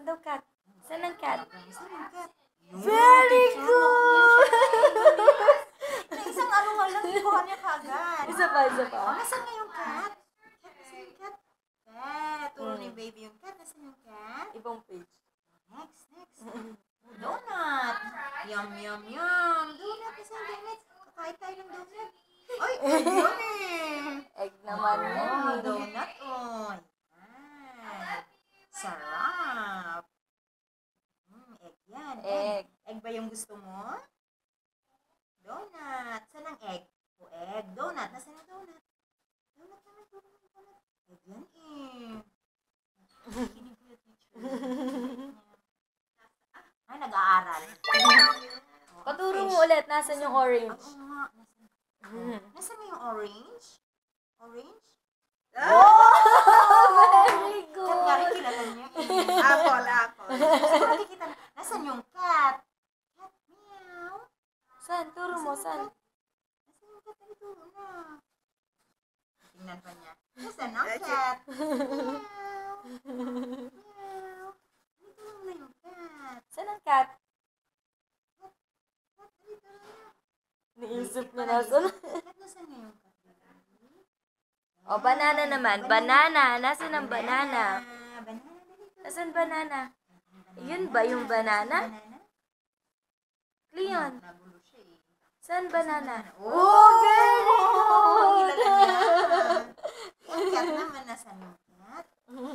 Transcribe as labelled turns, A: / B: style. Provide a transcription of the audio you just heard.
A: Saan daw cat? Saan ang cat?
B: Saan yung cat?
A: Very good!
B: Isang ano nga lang, ikuha niya kagad.
A: Isa pa, isa pa.
B: Nasaan nga yung cat? Nasaan yung cat? Cat. Turo ni baby yung cat. Nasaan yung cat?
A: Ibang page.
B: Next. Donut. Yum, yum, yum. Donut. Nasaan yung donut? Kakain tayo ng donut. Ay, yun eh.
A: Egg naman yan.
B: Donut. Oh, yan. Sarap. Egg yan.
A: Egg.
B: Egg ba yung gusto mo? Donut. Saan ang egg? O egg. Donut. Nasaan yung donut? Donut naman. Donut. Egg yan eh. Kinig ko yung teacher. Ay, nag-aaral.
A: Paturo mo ulit. Nasaan yung orange?
B: Oo nga. Nasaan nga yung orange? Orange?
A: Very
B: Cat
A: good!
B: nga rin kilala niya.
C: Apple.
B: Saan makikita na? Nasaan yung cat? Cat, meow.
A: Saan? Turo mo, saan?
B: Nasaan yung cat? Ay, turo na. Tingnan pa niya. Nasaan ang cat? Meow. Meow. Ay, turo na yung cat.
A: Saan ang cat?
B: Cat, ay, turo na.
A: Niisip niya nasaan.
B: Cat, nasaan nga yung cat?
A: O, banana naman. Banana. Nasaan ang banana?
B: Banana.
A: Nasaan banana? Yun ba yung banana?
B: Banana?
A: Leon,
B: Nagulo siya eh.
A: saan banana?
B: Oh, very good! Kilala niya. Yung cat naman, nasaan yung cat?